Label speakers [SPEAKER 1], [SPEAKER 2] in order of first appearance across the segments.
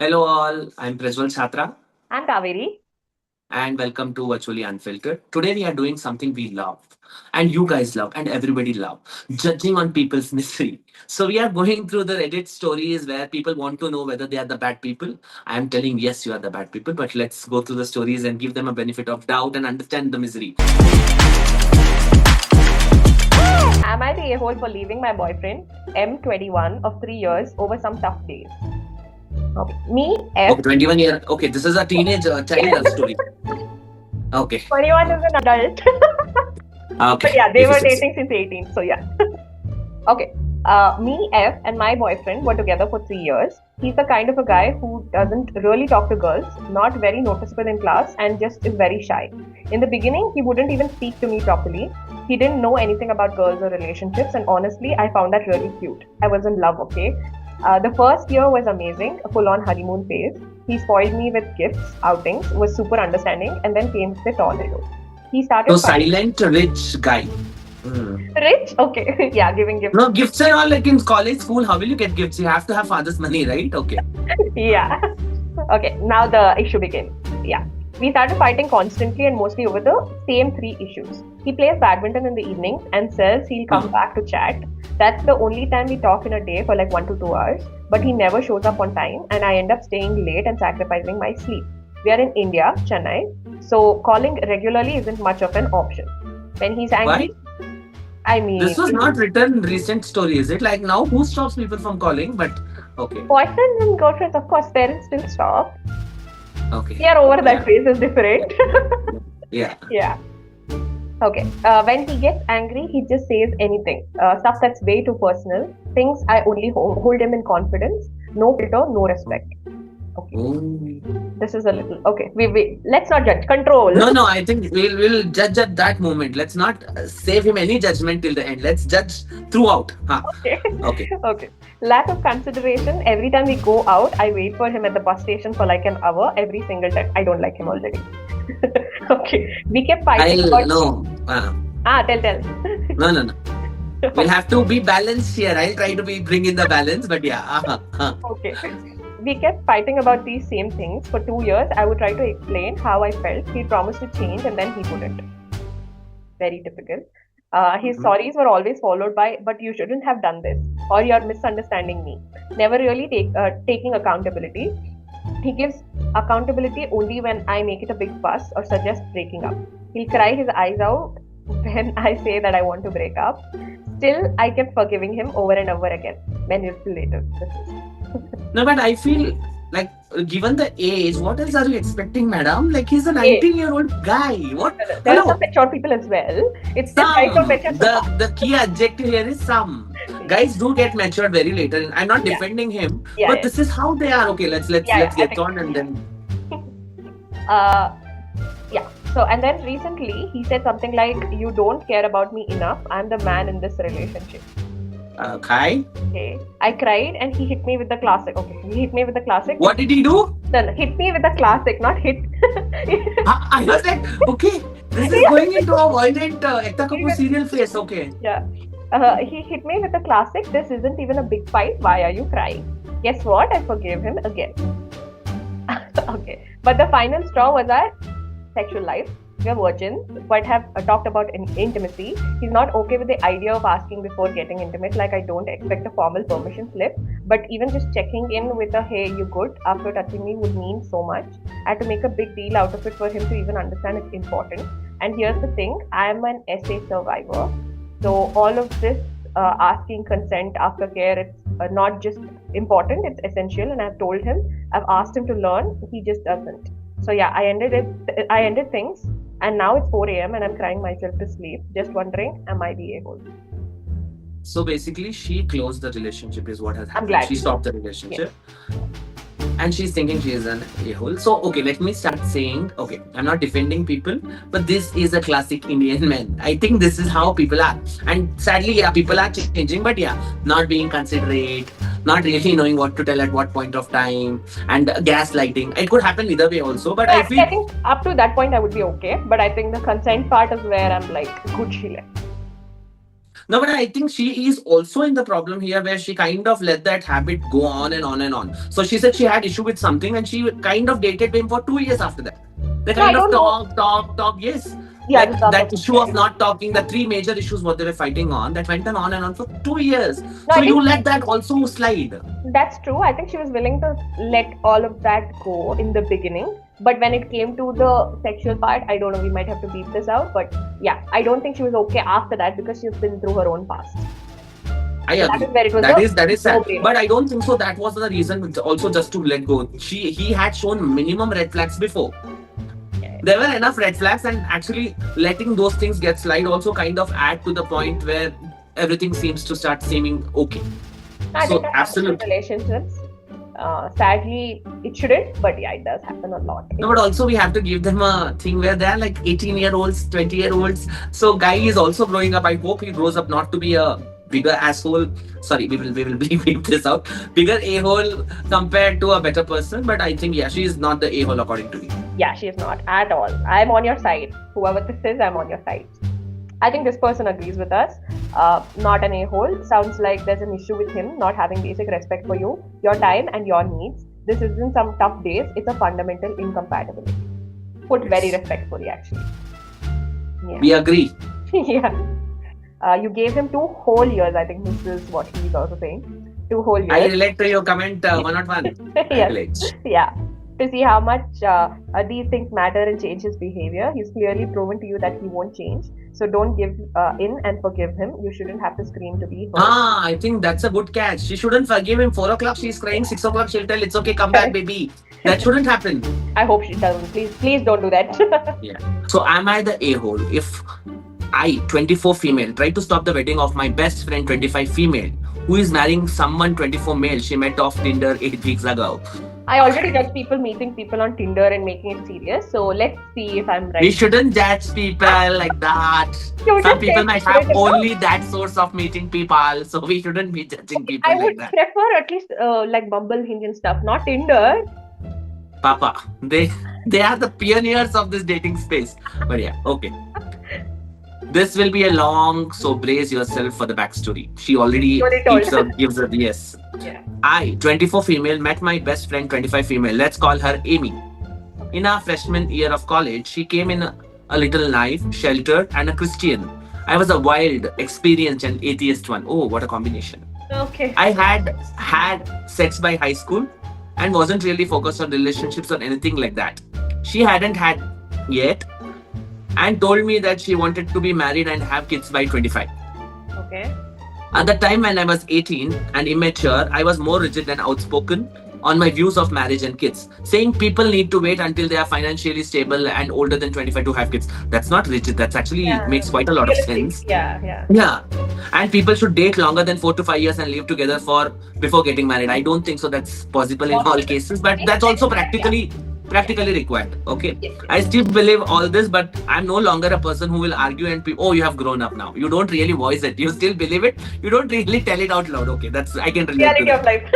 [SPEAKER 1] Hello all, I'm Prajwal Chhatra
[SPEAKER 2] I'm Kaveri.
[SPEAKER 1] and welcome to Virtually Unfiltered. Today we are doing something we love and you guys love and everybody love, judging on people's misery. So we are going through the Reddit stories where people want to know whether they are the bad people. I am telling yes, you are the bad people, but let's go through the stories and give them a benefit of doubt and understand the misery.
[SPEAKER 2] Am I the a-hole for leaving my boyfriend, M21, of 3 years over some tough days? Okay. Me, F.
[SPEAKER 1] Okay, 21 year. Okay, this is a teenage child love story. Okay.
[SPEAKER 2] 21 is an adult. But
[SPEAKER 1] Okay.
[SPEAKER 2] yeah, they
[SPEAKER 1] If
[SPEAKER 2] were
[SPEAKER 1] it's
[SPEAKER 2] dating since 18, so yeah. Okay. Me, F, and my boyfriend were together for 3 years. He's the kind of a guy who doesn't really talk to girls, not very noticeable in class, and just is very shy. In the beginning, he wouldn't even speak to me properly. He didn't know anything about girls or relationships, and honestly, I found that really cute. I was in love, okay? The first year was amazing, a full on honeymoon phase. He spoiled me with gifts, outings, was super understanding, and then came the tornado. He
[SPEAKER 1] so
[SPEAKER 2] started fighting.
[SPEAKER 1] silent rich guy. Hmm.
[SPEAKER 2] Rich? Okay. Yeah, giving gifts.
[SPEAKER 1] No, gifts are all like in college, school. How will you get gifts? You have to have father's money, right? Okay.
[SPEAKER 2] Yeah. Okay, now the issue begins. Yeah. We started fighting constantly and mostly over the same three issues. He plays badminton in the evenings and says he'll come back to chat. That's the only time we talk in a day for like 1 to 2 hours, but he never shows up on time and I end up staying late and sacrificing my sleep. We are in India, Chennai, so calling regularly isn't much of an option. When he's
[SPEAKER 1] Why?
[SPEAKER 2] angry, I mean,
[SPEAKER 1] This was not written recent story, is it? Like now, who stops people from calling? But okay,
[SPEAKER 2] boyfriends and girlfriends, of course, parents still stop.
[SPEAKER 1] okay,
[SPEAKER 2] We are over that
[SPEAKER 1] yeah,
[SPEAKER 2] phase is different.
[SPEAKER 1] yeah.
[SPEAKER 2] Yeah. Okay. When he gets angry, he just says anything. Stuff that's way too personal. Things I only hold him in confidence. No filter, no respect. Okay.
[SPEAKER 1] Oh.
[SPEAKER 2] This is a little. Okay. We let's not judge. Control.
[SPEAKER 1] No, no. I think we'll judge at that moment. Let's not save him any judgment till the end. Let's judge throughout. Huh.
[SPEAKER 2] Okay.
[SPEAKER 1] Okay.
[SPEAKER 2] Okay. Lack of consideration. Every time we go out, I wait for him at the bus station for like an hour every single time. I don't like him already. Okay. We kept fighting
[SPEAKER 1] I'll
[SPEAKER 2] about.
[SPEAKER 1] no.
[SPEAKER 2] Tell.
[SPEAKER 1] No, no, no. We'll have to be balanced here. I'll try to bring in the balance, but yeah.
[SPEAKER 2] Okay. We kept fighting about these same things for 2 years. I would try to explain how I felt. He promised to change and then he wouldn't. Very typical. His
[SPEAKER 1] Mhm.
[SPEAKER 2] sorries were always followed by, but you shouldn't have done this, or you're misunderstanding me. Never really taking accountability. He gives accountability only when I make it a big fuss or suggest breaking up. He'll cry his eyes out when I say that I want to break up. Still, I kept forgiving him over and over again. Many years later, this is.
[SPEAKER 1] No, but I feel like given the age, what else are you expecting, madam? Like he's a
[SPEAKER 2] Hey,
[SPEAKER 1] 19-year-old guy. What?
[SPEAKER 2] there are some
[SPEAKER 1] Hello.
[SPEAKER 2] mature people as well. It's just right for
[SPEAKER 1] Some.
[SPEAKER 2] mature
[SPEAKER 1] The key adjective here is some. Guys do get matured very later. And I'm not
[SPEAKER 2] Yeah,
[SPEAKER 1] defending him, but
[SPEAKER 2] yeah,
[SPEAKER 1] this is how they are. Okay, let's
[SPEAKER 2] I
[SPEAKER 1] get
[SPEAKER 2] think.
[SPEAKER 1] on and then.
[SPEAKER 2] Uh, yeah. So, and then recently he said something like, "You don't care about me enough. I'm the man in this relationship."
[SPEAKER 1] Kai,
[SPEAKER 2] Okay. I cried and he hit me with the classic. Okay. He hit me with the classic.
[SPEAKER 1] what did he do?
[SPEAKER 2] No, hit me with the classic, not hit.
[SPEAKER 1] I was like, okay, this is going into a violent Ekta Kapoor serial face. Okay.
[SPEAKER 2] Yeah. He hit me with the classic. This isn't even a big fight. Why are you crying? Guess what? I forgave him again. Okay. But the final straw was our sexual life. We are virgins, but have talked about intimacy. He's not okay with the idea of asking before getting intimate. Like, I don't expect a formal permission slip, but even just checking in with a "Hey, you good?" after touching me would mean so much. I had to make a big deal out of it for him to even understand it's important. And here's the thing: I am an SA survivor, so all of this asking consent, aftercare, it's not just important; it's essential. And I've told him, I've asked him to learn. He just doesn't. So yeah, I ended it. I ended things, and now it's 4 a.m. and I'm crying myself to sleep, just wondering, am I the a-hole?
[SPEAKER 1] So basically, she closed the relationship, is what has
[SPEAKER 2] I'm
[SPEAKER 1] happened.
[SPEAKER 2] glad.
[SPEAKER 1] She stopped the
[SPEAKER 2] Yes.
[SPEAKER 1] relationship. And she's thinking she is an a-hole. So, okay, let me start saying, okay, I'm not defending people, but this is a classic Indian man. I think this is how people are. And sadly, yeah, people are changing, but yeah, not being considerate, not really knowing what to tell at what point of time, and gaslighting. It could happen either way also, but I
[SPEAKER 2] I
[SPEAKER 1] feel
[SPEAKER 2] think up to that point I would be okay, but I think the consent part is where I'm like, good, she left.
[SPEAKER 1] No, but I think she is also in the problem here where she kind of let that habit go on and on and on. So she said she had issue with something and she kind of dated him for 2 years after that. They
[SPEAKER 2] No, I
[SPEAKER 1] kind of
[SPEAKER 2] don't know.
[SPEAKER 1] talk, yes.
[SPEAKER 2] Yeah,
[SPEAKER 1] Like
[SPEAKER 2] the talk
[SPEAKER 1] that
[SPEAKER 2] of
[SPEAKER 1] issue of not talking, the three major issues what they were fighting on, that went on and on for 2 years.
[SPEAKER 2] No,
[SPEAKER 1] So
[SPEAKER 2] I think
[SPEAKER 1] you let that also slide.
[SPEAKER 2] that's true. I think she was willing to let all of that go in the beginning. But when it came to the sexual part, I don't know, we might have to beep this out. But yeah, I don't think she was okay after that because she's been through her own past.
[SPEAKER 1] I
[SPEAKER 2] So that
[SPEAKER 1] agree.
[SPEAKER 2] is where it was
[SPEAKER 1] That is sad.
[SPEAKER 2] no-brainer.
[SPEAKER 1] But I don't think so. That was the reason also just to let go. He had shown minimum red flags before.
[SPEAKER 2] Yeah.
[SPEAKER 1] There were enough red flags, and actually letting those things get slide also kind of add to the point where everything seems to start seeming okay.
[SPEAKER 2] I
[SPEAKER 1] So
[SPEAKER 2] think that happens in
[SPEAKER 1] absolutely.
[SPEAKER 2] relationships. Sadly, it shouldn't, but yeah, it does happen a lot.
[SPEAKER 1] No, but also we have to give them a thing where they're like 18-year-olds, 20-year-olds. So guy is also growing up. I hope he grows up not to be a bigger asshole. Sorry, we will bleep this out. Bigger a-hole compared to a better person. But I think yeah, she is not the a-hole according to me.
[SPEAKER 2] Yeah, she is not at all. I'm on your side. Whoever this is, I'm on your side. I think this person agrees with us. Not an a-hole. Sounds like there's an issue with him not having basic respect for you, your time, and your needs. This isn't some tough days. It's a fundamental incompatibility. Put very respectfully, actually. Yeah.
[SPEAKER 1] We agree.
[SPEAKER 2] Yeah. You gave him 2 whole years. I think this is what he's also saying. 2 whole years.
[SPEAKER 1] I relate to your comment 101. I
[SPEAKER 2] Yes.
[SPEAKER 1] relate.
[SPEAKER 2] Yeah. To see how much these things matter and change his behavior. He's clearly proven to you that he won't change. So don't give in and forgive him. You shouldn't have to scream to be heard.
[SPEAKER 1] I think that's a good catch. She shouldn't forgive him. 4 o'clock she's crying. 6 o'clock she'll tell it's okay, come back, baby. That shouldn't happen.
[SPEAKER 2] I hope she doesn't. Please don't do that.
[SPEAKER 1] Yeah. So am I the a-hole if I, 24 female, try to stop the wedding of my best friend, 25 female, who is marrying someone 24 male she met off Tinder 8 weeks ago?
[SPEAKER 2] I already judge people meeting people on Tinder and making it serious. So let's see if I'm right.
[SPEAKER 1] We shouldn't judge people like that.
[SPEAKER 2] You
[SPEAKER 1] Some
[SPEAKER 2] just
[SPEAKER 1] people
[SPEAKER 2] said
[SPEAKER 1] might
[SPEAKER 2] you
[SPEAKER 1] have
[SPEAKER 2] shouldn't.
[SPEAKER 1] only that source of meeting people, so we shouldn't be judging people
[SPEAKER 2] I
[SPEAKER 1] like
[SPEAKER 2] would
[SPEAKER 1] that.
[SPEAKER 2] prefer at least like Bumble, Hinge and stuff, not Tinder.
[SPEAKER 1] Papa, they are the pioneers of this dating space. But yeah, okay. This will be a long, so brace yourself for the backstory. She already
[SPEAKER 2] You already told.
[SPEAKER 1] gives her yes.
[SPEAKER 2] Yeah.
[SPEAKER 1] I, 24 female, met my best friend, 25 female. Let's call her Amy. In our freshman year of college, she came in a little naive, sheltered, and a Christian. I was a wild, experienced, and atheist one. Oh, what a combination.
[SPEAKER 2] Okay.
[SPEAKER 1] I had sex by high school and wasn't really focused on relationships or anything like that. She hadn't had yet and told me that she wanted to be married and have kids by 25.
[SPEAKER 2] Okay.
[SPEAKER 1] At the time when I was 18 and immature, I was more rigid and outspoken on my views of marriage and kids, saying people need to wait until they are financially stable and older than 25 to have kids. That's not rigid. That's actually makes quite a lot of sense.
[SPEAKER 2] Yeah.
[SPEAKER 1] Yeah. And people should date longer than 4 to 5 years and live together before getting married. I don't think so that's possible in all cases, but that's also practically required. Okay. I still believe all this, but I'm no longer a person who will argue and you have grown up now. You don't really voice it. You still believe it. You don't really tell it out loud. Okay. I can relate
[SPEAKER 2] Reality
[SPEAKER 1] to that.
[SPEAKER 2] of life.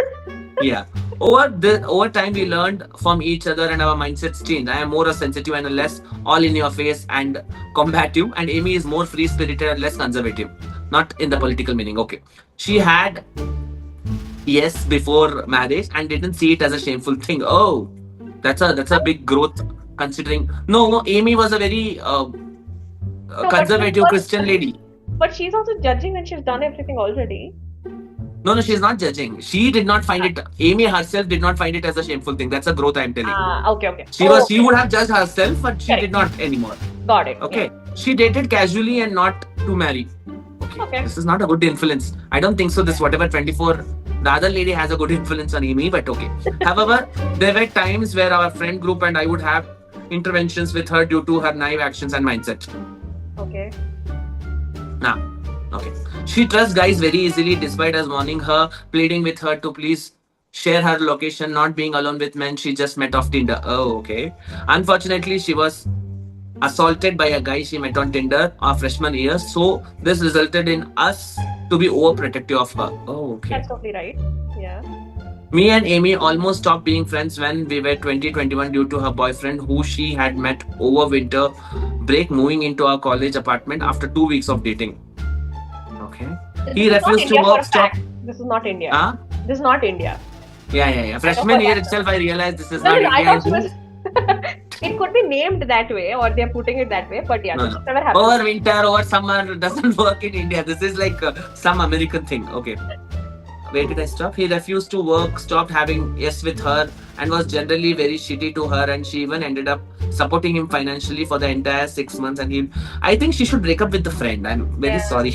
[SPEAKER 1] Yeah. Over time, we learned from each other and our mindsets changed. I am more a sensitive and a less all in your face and combative, and Amy is more free spirited and less conservative. Not in the political meaning. Okay. She had yes before marriage and didn't see it as a shameful thing. Oh, that's a big growth considering. No, Amy was a very conservative Christian lady.
[SPEAKER 2] But she's also judging when she's done everything already.
[SPEAKER 1] No, she's not judging. She did not find it. Amy herself did not find it as a shameful thing. That's a growth I'm telling you.
[SPEAKER 2] Okay.
[SPEAKER 1] She would have judged herself, but she did not anymore.
[SPEAKER 2] Got it.
[SPEAKER 1] Okay. She dated casually and not to marry. Okay. This is not a good influence. I don't think so. This whatever 24, the other lady has a good influence on Amy, but okay. However, there were times where our friend group and I would have interventions with her due to her naive actions and mindset.
[SPEAKER 2] Okay.
[SPEAKER 1] Okay. She trusts guys very easily despite us warning her, pleading with her to please share her location, not being alone with men she just met off Tinder. Oh, okay. Unfortunately, she was assaulted by a guy she met on Tinder our freshman year. So this resulted in us to be overprotective of her. Oh, okay.
[SPEAKER 2] That's totally right. Yeah.
[SPEAKER 1] Me and Amy almost stopped being friends when we were 2021 due to her boyfriend who she had met over winter break moving into our college apartment after 2 weeks of dating. Okay.
[SPEAKER 2] This
[SPEAKER 1] He
[SPEAKER 2] is not
[SPEAKER 1] refused to
[SPEAKER 2] India for
[SPEAKER 1] work.
[SPEAKER 2] a
[SPEAKER 1] Stop.
[SPEAKER 2] fact. This is not India.
[SPEAKER 1] Huh?
[SPEAKER 2] This is not India.
[SPEAKER 1] Yeah.
[SPEAKER 2] I know
[SPEAKER 1] Freshman
[SPEAKER 2] for
[SPEAKER 1] year
[SPEAKER 2] that.
[SPEAKER 1] itself, I realized this is
[SPEAKER 2] No,
[SPEAKER 1] not
[SPEAKER 2] no, I
[SPEAKER 1] India.
[SPEAKER 2] thought she was. It could be named that way, or they're putting it that way. But yeah,
[SPEAKER 1] No,
[SPEAKER 2] this
[SPEAKER 1] no.
[SPEAKER 2] never happened.
[SPEAKER 1] Over winter, over summer doesn't work in India. This is like some American thing. Okay. Where did I stop? He refused to work, stopped having yes with her, and was generally very shitty to her. And she even ended up supporting him financially for the entire 6 months. And I think she should break up with the friend. I'm very
[SPEAKER 2] Yeah.
[SPEAKER 1] sorry.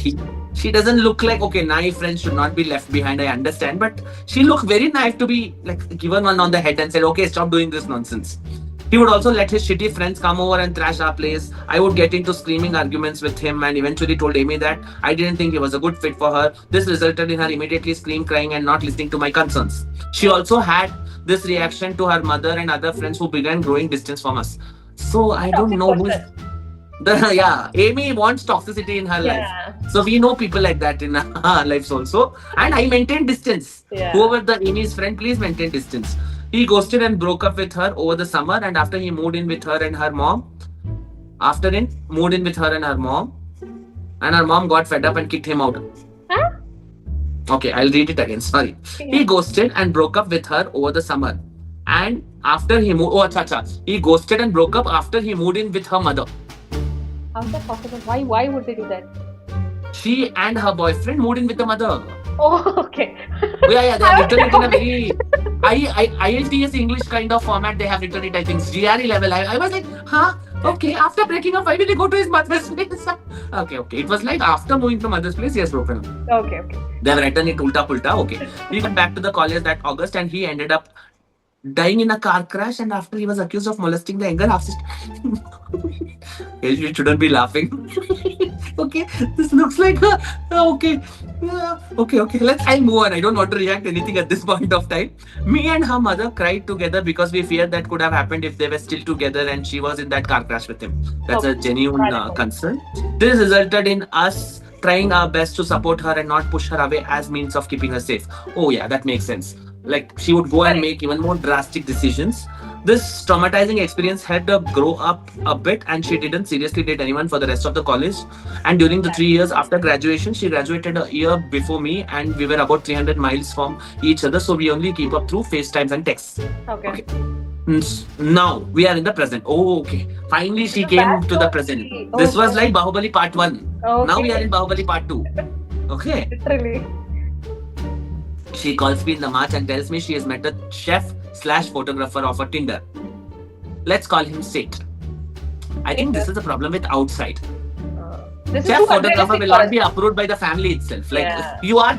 [SPEAKER 1] She doesn't look like okay. Naive friends should not be left behind. I understand, but she looked very naive to be like given one on the head and said, "Okay, stop doing this nonsense." He would also let his shitty friends come over and thrash our place. I would get into screaming arguments with him and eventually told Amy that I didn't think he was a good fit for her. This resulted in her immediately crying and not listening to my concerns. She also had this reaction to her mother and other friends who began growing distance from us. So I don't
[SPEAKER 2] Toxic
[SPEAKER 1] know who is
[SPEAKER 2] person.
[SPEAKER 1] yeah, Amy wants toxicity in her life.
[SPEAKER 2] Yeah.
[SPEAKER 1] So we know people like that in our lives also. And I maintain distance.
[SPEAKER 2] Yeah.
[SPEAKER 1] Whoever the Amy's friend, please maintain distance. He ghosted and broke up with her over the summer, and after he moved in with her and her mom. After in moved in with her and her mom got fed up and kicked him out.
[SPEAKER 2] Huh?
[SPEAKER 1] Okay, I'll read it again. Sorry.
[SPEAKER 2] Yeah.
[SPEAKER 1] He ghosted and broke up with her over the summer. And after he moved, he ghosted and broke up after he moved in with her mother.
[SPEAKER 2] How's that possible? Why would they do that?
[SPEAKER 1] She and her boyfriend moved in with the mother.
[SPEAKER 2] Oh, okay.
[SPEAKER 1] Yeah, they
[SPEAKER 2] I
[SPEAKER 1] have
[SPEAKER 2] was
[SPEAKER 1] written it in a
[SPEAKER 2] like,
[SPEAKER 1] very IELTS English kind of format. They have written it, I think, GRE level. I was like, huh? Okay, after breaking up, why will he go to his mother's place? Okay. It was like after moving to mother's place, he has broken up.
[SPEAKER 2] Okay.
[SPEAKER 1] They have written it ulta pulta. Okay. He went back to the college that August and he ended up dying in a car crash, and after he was accused of molesting the younger half sister. You shouldn't be laughing. Okay, this looks like okay. Okay. I'll move on. I don't want to react anything at this point of time. Me and her mother cried together because we feared that could have happened if they were still together and she was in that car crash with him. That's a genuine concern. This resulted in us trying our best to support her and not push her away as means of keeping her safe. Oh yeah, that makes sense. Like she would go and make even more drastic decisions. This traumatizing experience helped her grow up a bit, and she didn't seriously date anyone for the rest of the college. And during the 3 years after graduation, she graduated a year before me, and we were about 300 miles from each other, so we only keep up through FaceTimes and texts.
[SPEAKER 2] Okay.
[SPEAKER 1] Now we are in the present. Oh, okay. Finally, she came to the present. This was like Bahubali Part 1.
[SPEAKER 2] Okay.
[SPEAKER 1] Now we are in Bahubali Part 2. Okay.
[SPEAKER 2] Literally.
[SPEAKER 1] She calls me in the March and tells me she has met a chef/photographer of a Tinder. Let's call him Seth. I think this is the problem with outside. Chef photographer will not be approved by the family itself. Like you are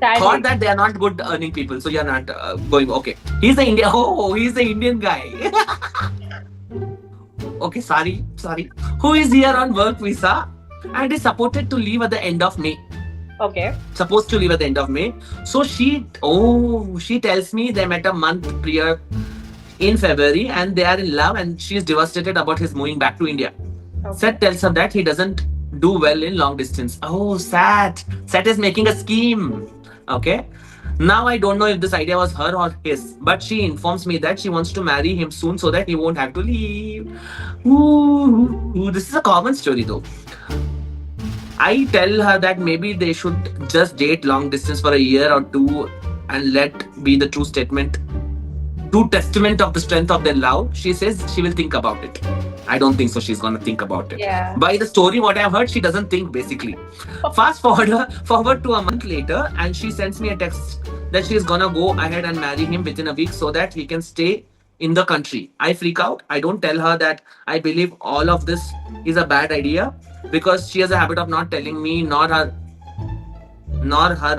[SPEAKER 1] thought that they are not good earning people, so you are not going. Okay, he's the Indian. Oh, he's the Indian guy. Okay, sorry. Who is here on work visa and is supported to leave at the end of May.
[SPEAKER 2] Okay.
[SPEAKER 1] Supposed to leave at the end of May. So she tells me they met a month prior in February and they are in love and she is devastated about his moving back to India. Okay. Seth tells her that he doesn't do well in long distance. Oh, Seth is making a scheme. Okay. Now I don't know if this idea was her or his, but she informs me that she wants to marry him soon so that he won't have to leave. Ooh, this is a common story though. I tell her that maybe they should just date long distance for a year or two and let be the true testament of the strength of their love. She says she will think about it. I don't think so. She's gonna think about it.
[SPEAKER 2] Yeah.
[SPEAKER 1] By the story, what I've heard, she doesn't think basically. Fast forward to a month later, and she sends me a text that she's gonna go ahead and marry him within a week so that he can stay in the country. I freak out. I don't tell her that I believe all of this is a bad idea because she has a habit of not telling me nor her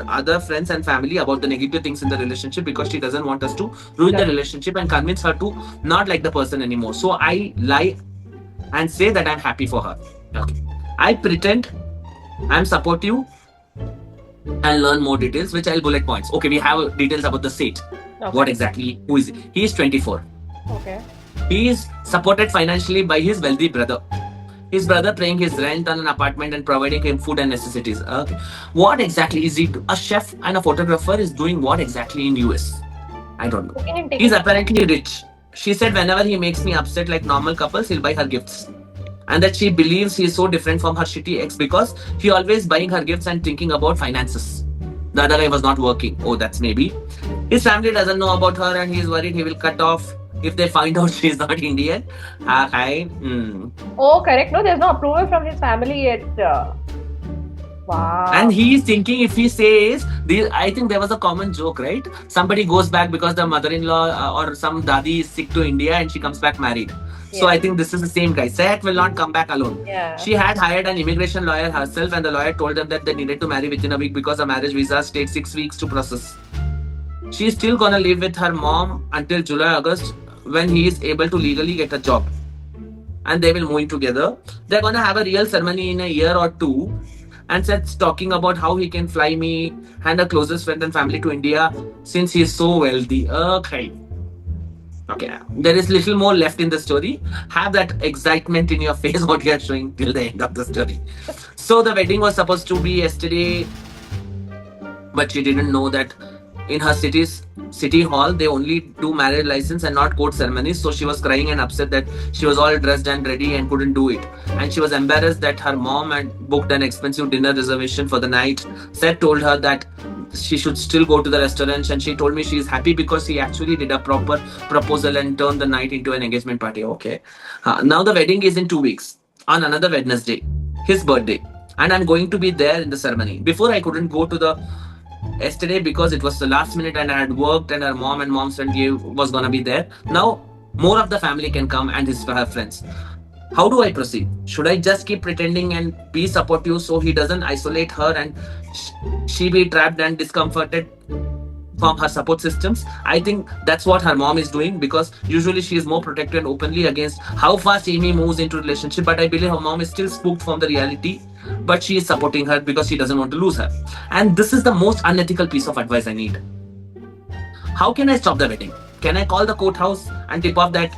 [SPEAKER 1] other friends and family about the negative things in the relationship because she doesn't want us to ruin the relationship and convince her to not like the person anymore. So I lie and say that I'm happy for her. Okay. I pretend I'm supportive and learn more details, which I'll bullet points. Okay, we have details about the Seth. Okay. What exactly? Who is he? He is 24.
[SPEAKER 2] Okay.
[SPEAKER 1] He is supported financially by his wealthy brother. His brother paying his rent on an apartment and providing him food and necessities. Okay. What exactly is he? A chef and a photographer is doing what exactly in US? I don't know. He's apparently rich. She said whenever he makes me upset like normal couples, he'll buy her gifts. and that she believes he is so different from her shitty ex because he always buying her gifts and thinking about finances. The other guy was not working. Oh, that's maybe. His family doesn't know about her and he is worried he will cut off if they find out she is not Indian. Hi.
[SPEAKER 2] Oh, correct. No, there's no approval from his family yet. Wow.
[SPEAKER 1] And he is thinking if he says, I think there was a common joke, right? Somebody goes back because the mother-in-law or some dadi is sick to India and she comes back married. So I think this is the same guy. Sehat will not come back alone.
[SPEAKER 2] Yeah.
[SPEAKER 1] She had hired an immigration lawyer herself and the lawyer told them that they needed to marry within a week because the marriage visas take 6 weeks to process. She's still gonna live with her mom until July, August when he is able to legally get a job. And they will move in together. They're gonna have a real ceremony in a year or two. And Seth's talking about how he can fly me and her closest friend and family to India since he is so wealthy. Okay. There is little more left in the story. Have that excitement in your face what you are showing till the end of the story. So the wedding was supposed to be yesterday, but she didn't know that in her city hall they only do marriage license and not court ceremonies. So she was crying and upset that she was all dressed and ready and couldn't do it. And she was embarrassed that her mom had booked an expensive dinner reservation for the night. Seth told her that she should still go to the restaurant, and she told me she is happy because he actually did a proper proposal and turned the night into an engagement party. Okay. Now the wedding is in 2 weeks on another Wednesday, his birthday, and I'm going to be there in the ceremony. Before I couldn't go to the yesterday because it was the last minute and I had worked and her mom and mom's friend was gonna be there. Now more of the family can come and her friends. How do I proceed? Should I just keep pretending and be supportive so he doesn't isolate her and she be trapped and discomforted from her support systems? I think that's what her mom is doing because usually she is more protected openly against how fast Amy moves into relationship. But I believe her mom is still spooked from the reality, but she is supporting her because she doesn't want to lose her. And this is the most unethical piece of advice I need. How can I stop the wedding? Can I call the courthouse and tip off that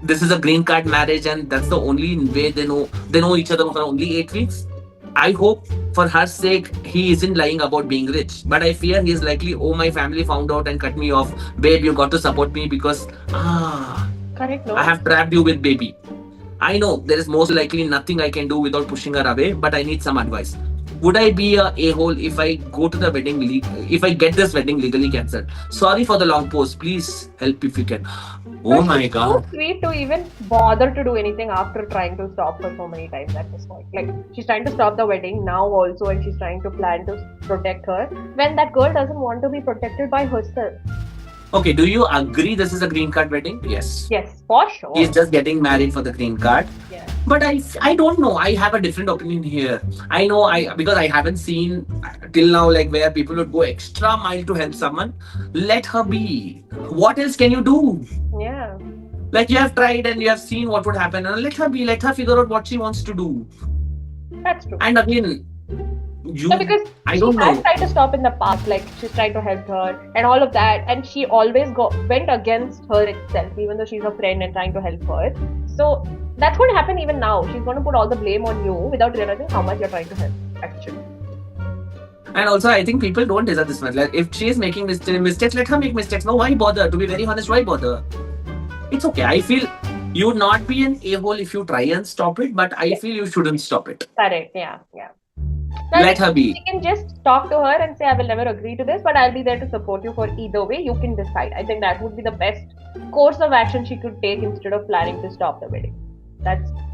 [SPEAKER 1] this is a green card marriage and that's the only way they know each other for only 8 weeks? I hope for her sake he isn't lying about being rich, but I fear he is likely, oh, my family found out and cut me off. Babe, you got to support me because
[SPEAKER 2] correct, no?
[SPEAKER 1] I have trapped you with baby. I know there is most likely nothing I can do without pushing her away, but I need some advice. Would I be a hole if I go to the wedding if I get this wedding legally cancelled? Sorry for the long post. Please help if you can. Oh my God.
[SPEAKER 2] So sweet to even bother to do anything after trying to stop her so many times at this point. Like, she's trying to stop the wedding now also, and she's trying to plan to protect her when that girl doesn't want to be protected by herself.
[SPEAKER 1] Okay, do you agree this is a green card wedding? Yes.
[SPEAKER 2] Yes, for sure.
[SPEAKER 1] He's just getting married for the green card.
[SPEAKER 2] Yeah.
[SPEAKER 1] But I don't know. I have a different opinion here. I know because I haven't seen till now like where people would go extra mile to help someone. Let her be. What else can you do?
[SPEAKER 2] Yeah.
[SPEAKER 1] Like, you have tried and you have seen what would happen. And let her be. Let her figure out what she wants to do.
[SPEAKER 2] That's true.
[SPEAKER 1] And again,
[SPEAKER 2] because
[SPEAKER 1] I don't
[SPEAKER 2] she
[SPEAKER 1] know.
[SPEAKER 2] has tried to stop in the past, like she's trying to help her and all of that, and she always went against her itself, even though she's a friend and trying to help her. So that's going to happen even now. She's going to put all the blame on you without realizing how much you're trying to help, actually.
[SPEAKER 1] And also, I think people don't deserve this much. Like, if she is making mistakes, let her make mistakes. No, why bother? To be very honest, why bother? It's okay. I feel you would not be an a-hole if you try and stop it, but I feel you shouldn't stop it.
[SPEAKER 2] Correct, yeah.
[SPEAKER 1] Let her be.
[SPEAKER 2] She can just talk to her and say, I will never agree to this, but I'll be there to support you for either way. You can decide. I think that would be the best course of action she could take instead of planning to stop the wedding.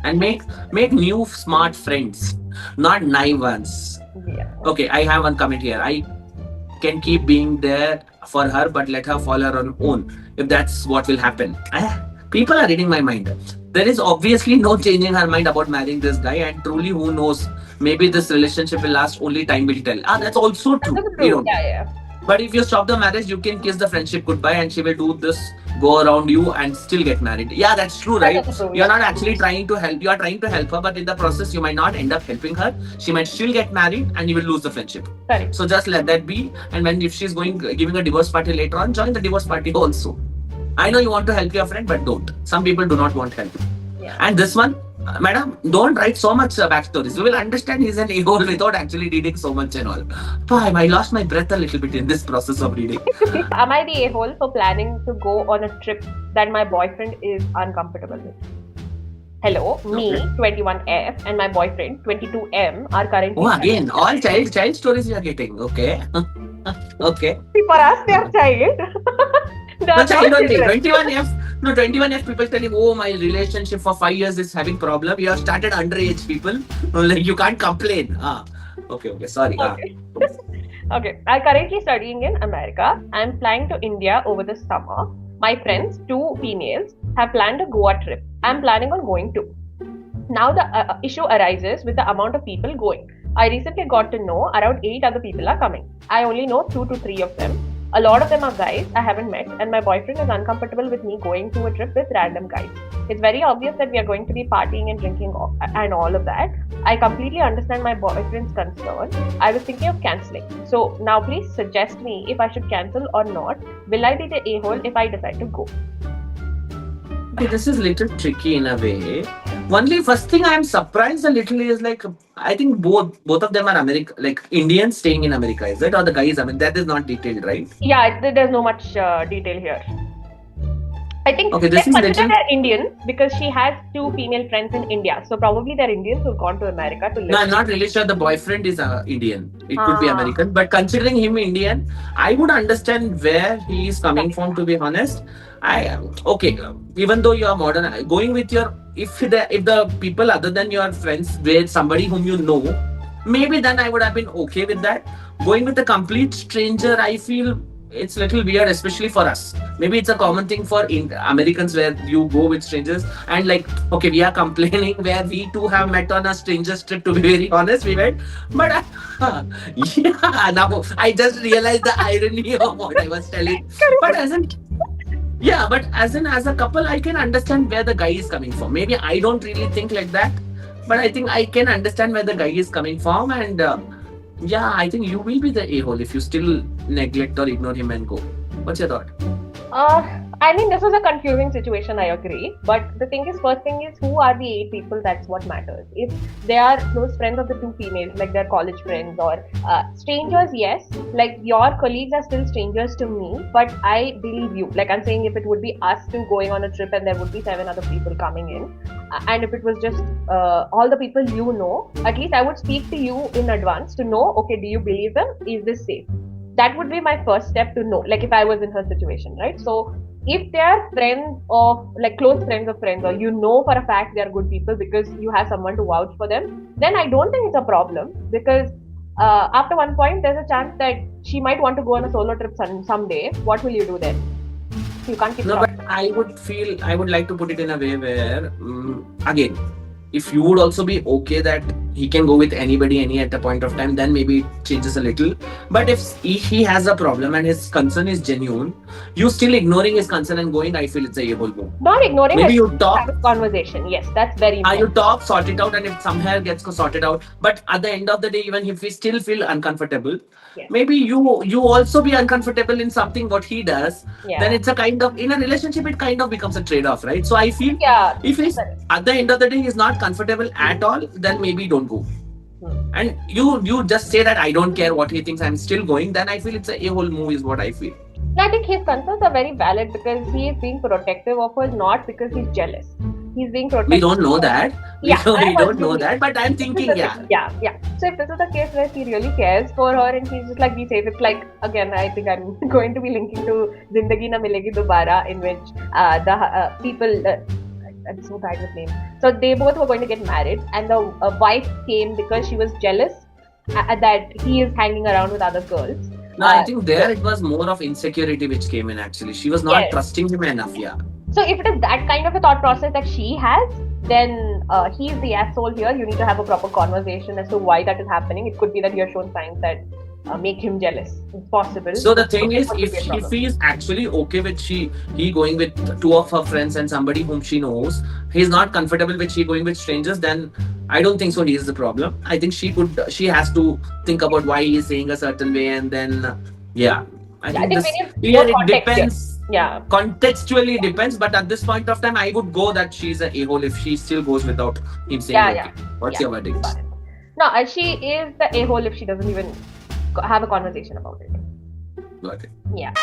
[SPEAKER 1] And make new smart friends, not naive ones.
[SPEAKER 2] Yeah.
[SPEAKER 1] Okay, I have one comment here. I can keep being there for her, but let her follow her own. If that's what will happen. People are reading my mind. There is obviously no changing her mind about marrying this guy, and truly, who knows? Maybe this relationship will last. Only time will tell. That's also true.
[SPEAKER 2] Yeah.
[SPEAKER 1] But if you stop the marriage, you can kiss the friendship goodbye, and she will do this, go around you, and still get married. Yeah, that's true, right?
[SPEAKER 2] That's true.
[SPEAKER 1] You're not actually trying to help. You are trying to help her, but in the process, you might not end up helping her. She might still get married, and you will lose the friendship.
[SPEAKER 2] Correct.
[SPEAKER 1] So just let that be. And if she's giving a divorce party later on, join the divorce party also. I know you want to help your friend, but don't. Some people do not want help.
[SPEAKER 2] Yeah.
[SPEAKER 1] And this one, madam, don't write so much backstories. You will understand he's an a-hole without actually reading so much and all. I lost my breath a little bit in this process of reading.
[SPEAKER 2] Am I the a-hole for planning to go on a trip that my boyfriend is uncomfortable with? Hello, me,
[SPEAKER 1] Okay.
[SPEAKER 2] 21F, and my boyfriend, 22M, are currently
[SPEAKER 1] Oh,
[SPEAKER 2] studying.
[SPEAKER 1] again, all child stories you are getting. Okay. Okay.
[SPEAKER 2] See, for us, they are child. They
[SPEAKER 1] No
[SPEAKER 2] are not
[SPEAKER 1] child only.
[SPEAKER 2] children.
[SPEAKER 1] 21F. No, 21F people telling, oh, my relationship for 5 years is having problem. You have started underage people. Like you can't complain. Okay. Sorry.
[SPEAKER 2] Okay. Okay. I'm currently studying in America. I'm flying to India over the summer. My friends, two females, have planned a Goa trip. I'm planning on going too. Now the issue arises with the amount of people going. I recently got to know around 8 other people are coming. I only know 2 to 3 of them. A lot of them are guys I haven't met, and my boyfriend is uncomfortable with me going to a trip with random guys. It's very obvious that we are going to be partying and drinking and all of that. I completely understand my boyfriend's concern. I was thinking of cancelling. So now please suggest me if I should cancel or not. Will I be the a-hole if I decide to go?
[SPEAKER 1] Okay, this is little tricky in a way. Only first thing I am surprised a little is like I think both of them are American, like Indians staying in America, is it? Or the guys? I mean, that is not detailed, right?
[SPEAKER 2] Yeah, there's no much detail here. I think
[SPEAKER 1] Okay,
[SPEAKER 2] let's
[SPEAKER 1] this is
[SPEAKER 2] consider
[SPEAKER 1] little.
[SPEAKER 2] they're Indian because she has two female friends in India. So probably they're Indians who've gone to America to
[SPEAKER 1] No,
[SPEAKER 2] live.
[SPEAKER 1] I'm not really sure the boyfriend is Indian. It could be
[SPEAKER 2] Ah,
[SPEAKER 1] American, but considering him Indian, I would understand where he is coming from. To be honest, I okay. Even though you are modern, going with your if the people other than your friends with somebody whom you know, maybe then I would have been okay with that. Going with a complete stranger, I feel it's a little weird, especially for us. Maybe it's a common thing for Americans where you go with strangers and like, okay, we are complaining where we too have met on a stranger's trip. To be very honest, we went, but yeah, now I just realized the irony of what I was telling. But as in, yeah, but as a couple, I can understand where the guy is coming from. Maybe I don't really think like that, but I think I can understand where the guy is coming from, and yeah, I think you will be the a-hole if you still neglect or ignore him and go. What's your thought?
[SPEAKER 2] I mean, this was a confusing situation, I agree. But the thing is, first thing is, who are the 8 people? That's what matters. If they are close friends of the two females, like they're college friends or strangers, yes. Like your colleagues are still strangers to me, but I believe you. Like I'm saying, if it would be us two going on a trip and there would be 7 other people coming in, and if it was just all the people you know, at least I would speak to you in advance to know, okay, do you believe them? Is this safe? That would be my first step to know, like if I was in her situation, right? So if they are friends of, like close friends of friends, or you know for a fact they are good people because you have someone to vouch for them, then I don't think it's a problem, because after one point there's a chance that she might want to go on a solo trip someday. What will you do then? You can't keep
[SPEAKER 1] No, but
[SPEAKER 2] stopping.
[SPEAKER 1] I would like to put it in a way where, again, if you would also be okay that he can go with anybody any at a point of time, then maybe it changes a little. But if he has a problem and his concern is genuine, you still ignoring his concern and going, I feel it's a able move.
[SPEAKER 2] Not ignoring
[SPEAKER 1] Maybe
[SPEAKER 2] it,
[SPEAKER 1] you
[SPEAKER 2] have
[SPEAKER 1] talk,
[SPEAKER 2] a conversation. Yes, that's very
[SPEAKER 1] you
[SPEAKER 2] important.
[SPEAKER 1] talk, sort it out, and if somehow gets sorted out. But at the end of the day, even if we still feel uncomfortable,
[SPEAKER 2] Yes.
[SPEAKER 1] maybe you also be uncomfortable in something what he does. Then
[SPEAKER 2] Yeah.
[SPEAKER 1] it's a kind of, in a relationship it kind of becomes a trade-off, right? So I feel
[SPEAKER 2] Yeah.
[SPEAKER 1] if he's
[SPEAKER 2] Correct.
[SPEAKER 1] at the end of the day he's not comfortable at all, then maybe don't go. And you just say that I don't care what he thinks, I'm still going, then I feel it's a whole move is what I feel.
[SPEAKER 2] I think his concerns are very valid because he is being protective of her, not because he's jealous. He's being protective.
[SPEAKER 1] We don't know that.
[SPEAKER 2] Yeah,
[SPEAKER 1] We don't know
[SPEAKER 2] assuming.
[SPEAKER 1] that, but I'm
[SPEAKER 2] This is
[SPEAKER 1] thinking,
[SPEAKER 2] the
[SPEAKER 1] yeah.
[SPEAKER 2] thing. Yeah. So if this is the case where he really cares for her and he's just like, be safe. It's like, again, I think I'm going to be linking to Zindagi Na Milegi Dobara, in which the people. I'm so bad with names. So they both were going to get married, and the wife came because she was jealous that he is hanging around with other girls.
[SPEAKER 1] No, I think there it was more of insecurity which came in actually. She was not
[SPEAKER 2] Yes.
[SPEAKER 1] trusting him enough, yeah.
[SPEAKER 2] So if it is that kind of a thought process that she has, then he's the asshole here. You need to have a proper conversation as to why that is happening. It could be that you have shown signs that make him jealous. It's possible.
[SPEAKER 1] So the thing is,
[SPEAKER 2] That could be a
[SPEAKER 1] if
[SPEAKER 2] problem.
[SPEAKER 1] he is actually okay with he going with 2 of her friends and somebody whom she knows, he's not comfortable with she going with strangers, then I don't think so he is the problem. I think she has to think about why he is saying a certain way, and then yeah. I think
[SPEAKER 2] we
[SPEAKER 1] this
[SPEAKER 2] need
[SPEAKER 1] here
[SPEAKER 2] more
[SPEAKER 1] it
[SPEAKER 2] context here.
[SPEAKER 1] depends.
[SPEAKER 2] Yeah.
[SPEAKER 1] Contextually depends, but at this point of time, I would go that she's a a-hole if she still goes without him saying
[SPEAKER 2] Yeah.
[SPEAKER 1] okay. What's your verdict?
[SPEAKER 2] Got it. No, she is the a-hole if she doesn't even have a conversation about it.
[SPEAKER 1] Got it.
[SPEAKER 2] Yeah.